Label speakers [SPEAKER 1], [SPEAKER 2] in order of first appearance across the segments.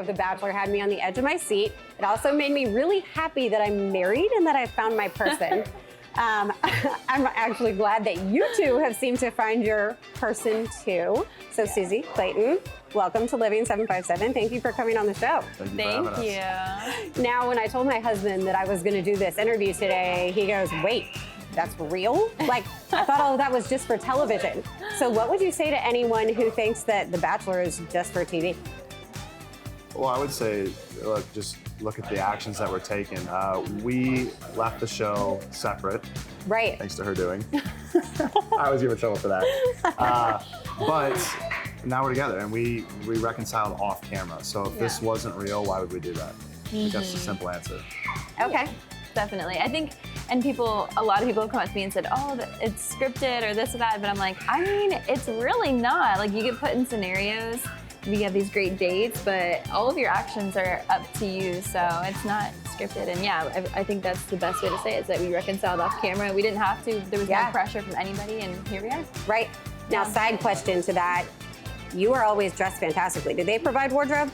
[SPEAKER 1] of The Bachelor had me on the edge of my seat. It also made me really happy that I'm married and that I found my person. I'm actually glad that you two have seemed to find your person too. So Susie, Clayton, welcome to Living 757. Thank you for coming on the show.
[SPEAKER 2] Thank you.
[SPEAKER 1] Now, when I told my husband that I was going to do this interview today, he goes, wait, that's real? Like, I thought all of that was just for television. So what would you say to anyone who thinks that The Bachelor is just for TV?
[SPEAKER 3] Well, I would say, look, just look at the actions that were taken. We left the show separate.
[SPEAKER 1] Right.
[SPEAKER 3] Thanks to her doing. I was giving trouble for that. But now we're together and we reconciled off camera. So if this wasn't real, why would we do that? That's the simple answer.
[SPEAKER 1] Okay.
[SPEAKER 2] Definitely. I think, and a lot of people have come up to me and said, oh, it's scripted or this or that, but I'm like, I mean, it's really not. Like, you get put in scenarios, we have these great dates, but all of your actions are up to you, so it's not scripted. And yeah, I think that's the best way to say it, is that we reconciled off camera. We didn't have to, there was no pressure from anybody, and here we are.
[SPEAKER 1] Right. Now, side question to that, you are always dressed fantastically. Did they provide wardrobe?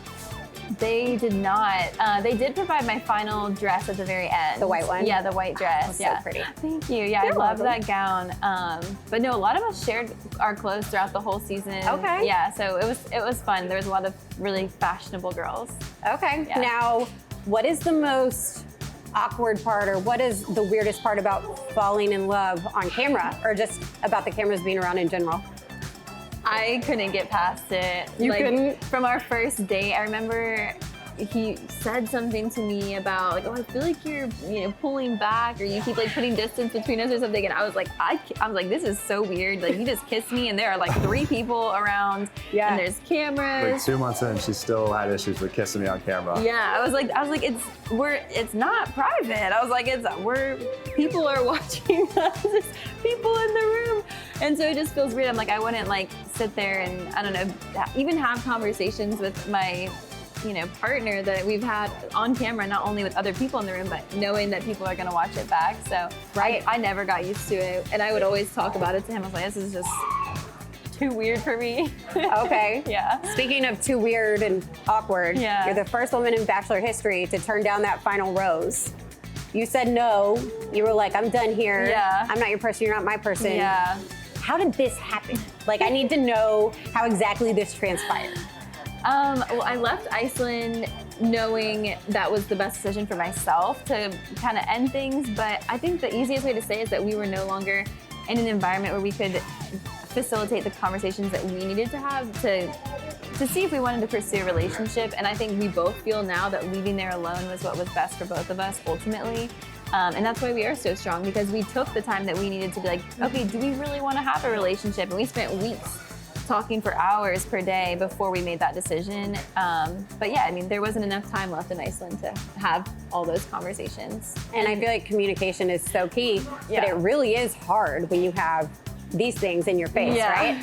[SPEAKER 2] They did not. They did provide my final dress at the very end.
[SPEAKER 1] The white one?
[SPEAKER 2] Yeah, the white dress.
[SPEAKER 1] So pretty.
[SPEAKER 2] Thank you. Yeah, I love that gown. But no, a lot of us shared our clothes throughout the whole season.
[SPEAKER 1] Okay.
[SPEAKER 2] Yeah, so it was fun. There was a lot of really fashionable girls.
[SPEAKER 1] Okay. Yeah. Now, what is the most awkward part, or what is the weirdest part about falling in love on camera, or just about the cameras being around in general?
[SPEAKER 2] I couldn't get past it.
[SPEAKER 1] You couldn't?
[SPEAKER 2] From our first date, I remember he said something to me about, like, oh, I feel like you're, pulling back, or you keep like putting distance between us or something. And I was like, this is so weird. Like, he just kissed me, and there are like 3 people around, and there's cameras.
[SPEAKER 3] Like 2 months in, she still had issues with kissing me on camera.
[SPEAKER 2] Yeah, I was like, it's not private. I was like, people are watching us. There's people in the room. And so it just feels weird. I'm like, I wouldn't like sit there and, I don't know, even have conversations with my, partner that we've had on camera, not only with other people in the room, but knowing that people are going to watch it back. So I never got used to it. And I would always talk about it to him. I was like, this is just too weird for me.
[SPEAKER 1] Okay.
[SPEAKER 2] Yeah.
[SPEAKER 1] Speaking of too weird and awkward, you're the first woman in Bachelor history to turn down that final rose. You said no. You were like, I'm done here.
[SPEAKER 2] Yeah.
[SPEAKER 1] I'm not your person. You're not my person.
[SPEAKER 2] Yeah.
[SPEAKER 1] How did this happen? Like, I need to know how exactly this transpired.
[SPEAKER 2] Well, I left Iceland knowing that was the best decision for myself to kind of end things. But I think the easiest way to say is that we were no longer in an environment where we could facilitate the conversations that we needed to have to see if we wanted to pursue a relationship. And I think we both feel now that leaving there alone was what was best for both of us ultimately. And that's why we are so strong, because we took the time that we needed to be like, okay, do we really want to have a relationship? And we spent weeks talking for hours per day before we made that decision. But yeah, I mean, there wasn't enough time left in Iceland to have all those conversations.
[SPEAKER 1] And I feel like communication is so key, but it really is hard when you have these things in your face, right?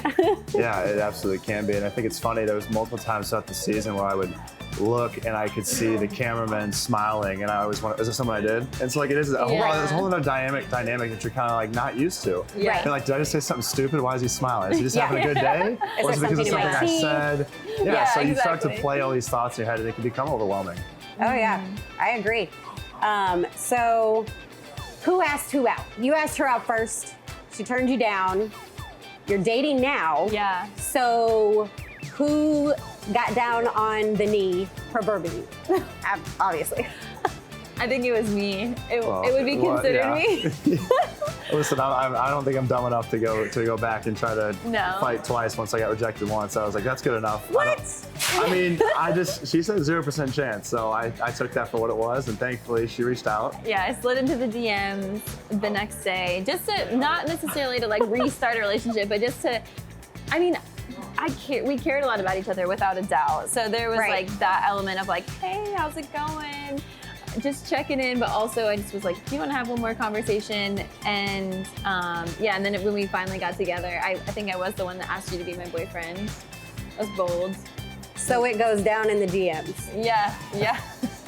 [SPEAKER 3] Yeah, it absolutely can be. And I think it's funny, there was multiple times throughout the season where I would look and I could see the cameraman smiling, and I always wonder, is this something I did? And so like, it is a whole other dynamic that you're kind of like not used to.
[SPEAKER 1] Yeah.
[SPEAKER 3] You're like, did I just say something stupid? Why is he smiling? Is he just having a good day? Or is it because of something I said? Yeah, so you start to play all these thoughts in your head, and it can become overwhelming.
[SPEAKER 1] Oh yeah, I agree. So who asked who out? You asked her out first. She turned you down. You're dating now.
[SPEAKER 2] Yeah.
[SPEAKER 1] So who got down on the knee, proverbially? Obviously.
[SPEAKER 2] I think it was me. It would be considered me.
[SPEAKER 3] Listen, I don't think I'm dumb enough to go back and try to fight twice once I got rejected once. I was like, that's good enough.
[SPEAKER 1] What?
[SPEAKER 3] She said 0% chance, so I took that for what it was, and thankfully she reached out.
[SPEAKER 2] Yeah, I slid into the DMs the next day, just to, not necessarily to like restart a relationship, but just to, we cared a lot about each other without a doubt. So there was like that element of like, hey, how's it going? Just checking in, but also I just was like, do you want to have one more conversation? And and then when we finally got together, I think I was the one that asked you to be my boyfriend. I was bold.
[SPEAKER 1] So it goes down in the DMs.
[SPEAKER 2] Yeah.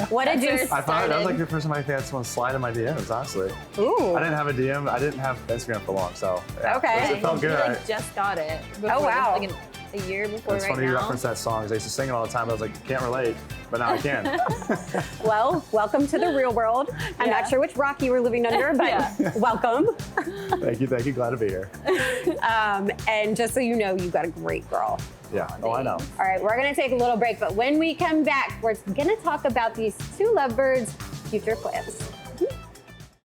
[SPEAKER 1] What did you?
[SPEAKER 3] I found that was like the first time I had someone slide in my DMs, honestly.
[SPEAKER 1] Ooh.
[SPEAKER 3] I didn't have a DM. I didn't have Instagram for long, so
[SPEAKER 1] Okay.
[SPEAKER 3] it felt good.
[SPEAKER 2] I just got it.
[SPEAKER 1] Oh wow.
[SPEAKER 2] a year before
[SPEAKER 3] It's
[SPEAKER 2] right
[SPEAKER 3] funny you
[SPEAKER 2] now.
[SPEAKER 3] reference that song, 'cause I used to sing it all the time. I was like, can't relate, but now I can.
[SPEAKER 1] Well, welcome to the real world. I'm
[SPEAKER 2] Yeah.
[SPEAKER 1] not sure which rock you were living under, but
[SPEAKER 2] Yeah.
[SPEAKER 1] welcome.
[SPEAKER 3] Thank you. Glad to be here.
[SPEAKER 1] And just so you know, you've got a great girl.
[SPEAKER 3] Yeah. Oh, I know.
[SPEAKER 1] All right, we're gonna take a little break, but when we come back, we're gonna talk about these two lovebirds' future plans.